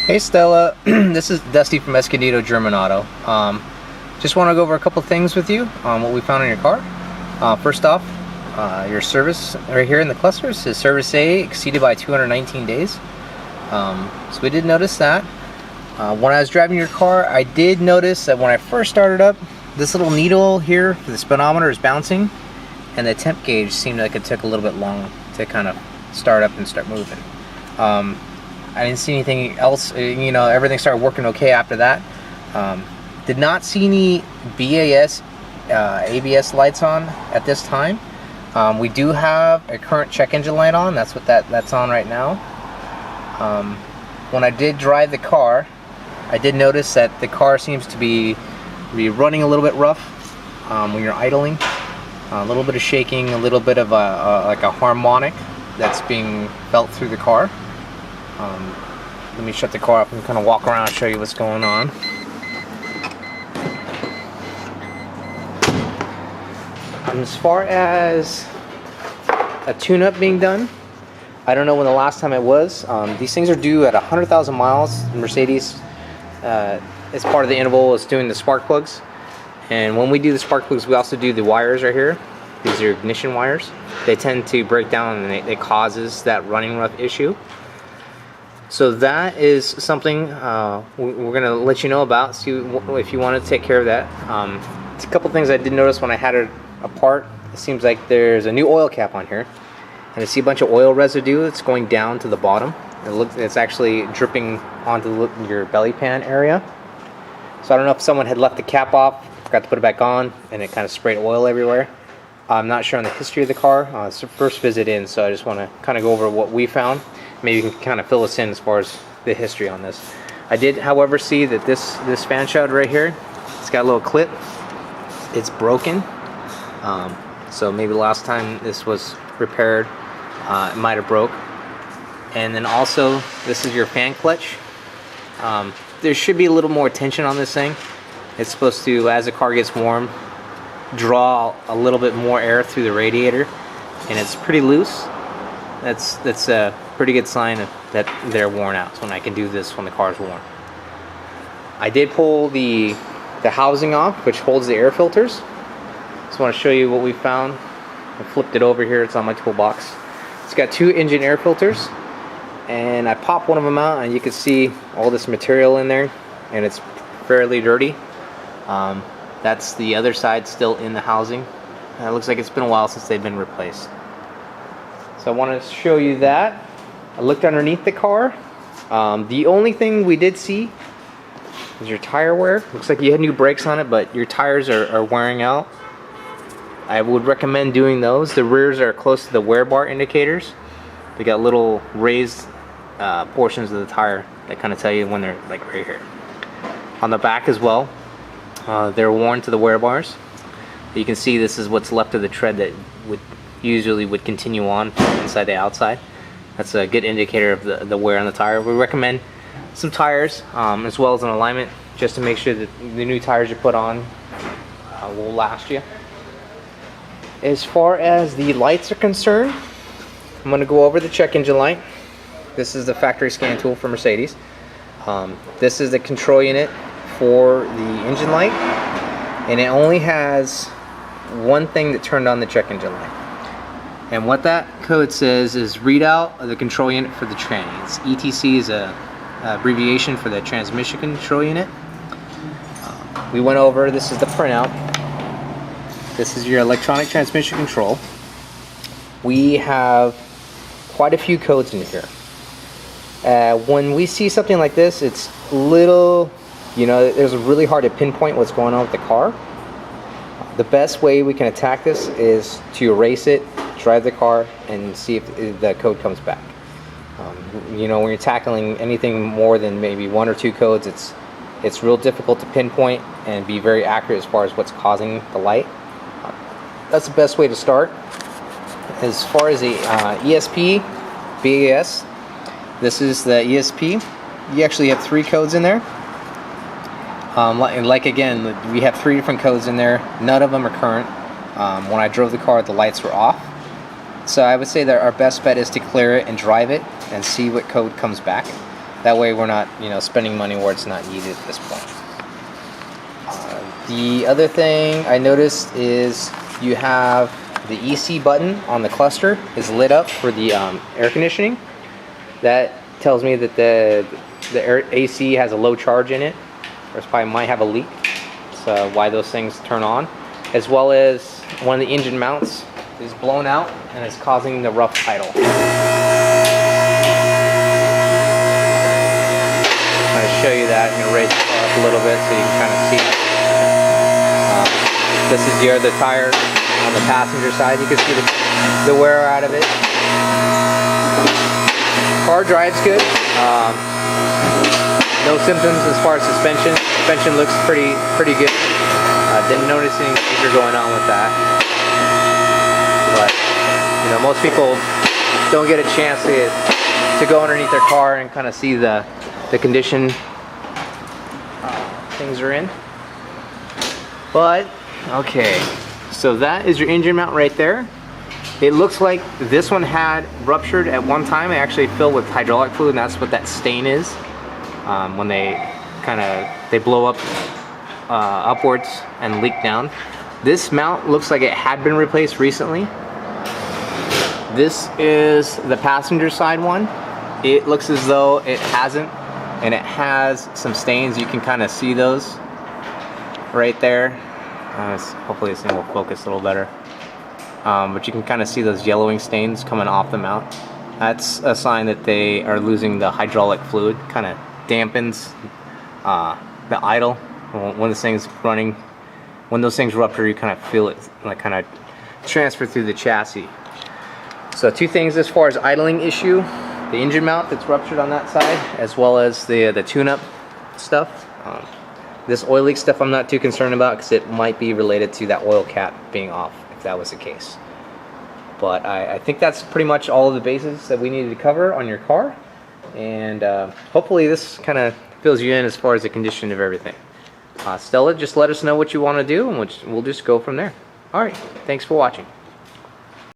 Hey Stella, this is Dusty from Escondido German Auto. Just want to go over a couple things with you on what we found in your car. First off, your service right here in the clusters is service A exceeded by 219 days. So we did notice that. When I was driving your car, I did notice that when I first started up, this little needle here for the speedometer is bouncing, and the temp gauge seemed like it took a little bit long to kind of start up and start moving. I didn't see anything else, you know, everything started working okay after that. Did not see any BAS, ABS lights on at this time. We do have a current check engine light on, that's what that's on right now. When I did drive the car, I did notice that the car seems to be running a little bit rough when you're idling. A little bit of shaking, a little bit of like a harmonic that's being felt through the car. Let me shut the car up and kind of walk around and show you what's going on. As far as a tune-up being done, I don't know when the last time it was. These things are due at 100,000 miles. Mercedes, as part of the interval, is doing the spark plugs. And when we do the spark plugs, we also do the wires right here. These are ignition wires. They tend to break down and it causes that running rough issue. So that is something we're going to let you know about, see if you want to take care of that. It's a couple things I did notice when I had it apart. It seems like there's a new oil cap on here, and I see a bunch of oil residue that's going down to the bottom. It's actually dripping onto your belly pan area. So I don't know if someone had left the cap off, forgot to put it back on, and it kind of sprayed oil everywhere. I'm not sure on the history of the car. It's the first visit in, so I just want to kind of go over what we found. Maybe you can kind of fill us in as far as the history on this. I did, however, see that this fan shroud right here, it's got a little clip. It's broken. So maybe last time this was repaired, it might have broke. And then also, this is your fan clutch. There should be a little more tension on this thing. It's supposed to, as the car gets warm, draw a little bit more air through the radiator, and it's pretty loose. That's a pretty good sign that they're worn out. So when I can do this when the car is warm. I did pull the housing off, which holds the air filters. Just want to show you what we found. I flipped it over here. It's on my toolbox. It's got two engine air filters, and I popped one of them out, and you can see all this material in there, and it's fairly dirty. That's the other side still in the housing. It looks like it's been a while since they've been replaced. So I want to show you that. I looked underneath the car. The only thing we did see is your tire wear. Looks like you had new brakes on it, but your tires are wearing out. I would recommend doing those. The rears are close to the wear bar indicators. They got little raised portions of the tire that kind of tell you when they're like right here. On the back as well, they're worn to the wear bars. You can see this is what's left of the tread that usually would continue on inside the outside. That's a good indicator of the wear on the tire. We recommend some tires as well as an alignment, just to make sure that the new tires you put on will last you. As far as the lights are concerned, I'm going to go over the check engine light. This is the factory scan tool for Mercedes. This is the control unit for the engine light, and it only has one thing that turned on the check engine light. And what that code says is readout of the control unit for the trans. ETC is a abbreviation for the transmission control unit. We went over, this is the printout. This is your electronic transmission control. We have quite a few codes in here. When we see something like this, it's little, you know, it's really hard to pinpoint what's going on with the car. The best way we can attack this is to erase it, drive the car, and see if the code comes back. You know, when you're tackling anything more than maybe one or two codes, it's real difficult to pinpoint and be very accurate as far as what's causing the light. That's the best way to start. As far as the ESP, BAS, this is the ESP. You actually have 3 codes in there. Like again, we have 3 different codes in there. None of them are current. When I drove the car, the lights were off. So I would say that our best bet is to clear it and drive it and see what code comes back. That way we're not, you know, spending money where it's not needed at this point. The other thing I noticed is you have the EC button on the cluster is lit up for the air conditioning. That tells me that the AC has a low charge in it, or it probably might have a leak. So why those things turn on, as well as one of the engine mounts is blown out and it's causing the rough idle. I'm going to show you that. I'm going to raise the car up a little bit so you can kind of see. This is the other tire on the passenger side. You can see the wear out of it. Car drives good. No symptoms as far as suspension. Suspension looks pretty good. Didn't notice anything major going on with that. But you know, most people don't get a chance to go underneath their car and kind of see the condition things are in. But okay, so that is your engine mount right there. It looks like this one had ruptured at one time. It actually filled with hydraulic fluid, and that's what that stain is. When they blow up upwards and leak down. This mount looks like it had been replaced recently. This is the passenger side one. It looks as though it hasn't, and it has some stains. You can kind of see those right there. Hopefully this thing will focus a little better. But you can kind of see those yellowing stains coming off the mount. That's a sign that they are losing the hydraulic fluid. Kind of dampens the idle. When this thing's running, when those things rupture, you kind of feel it like kind of transfer through the chassis. So two things as far as idling issue: the engine mount that's ruptured on that side, as well as the tune-up stuff. This oil leak stuff I'm not too concerned about because it might be related to that oil cap being off, if that was the case. But I think that's pretty much all of the bases that we needed to cover on your car. And hopefully this kind of fills you in as far as the condition of everything. Stella, just let us know what you want to do, and we'll just go from there. Alright, thanks for watching.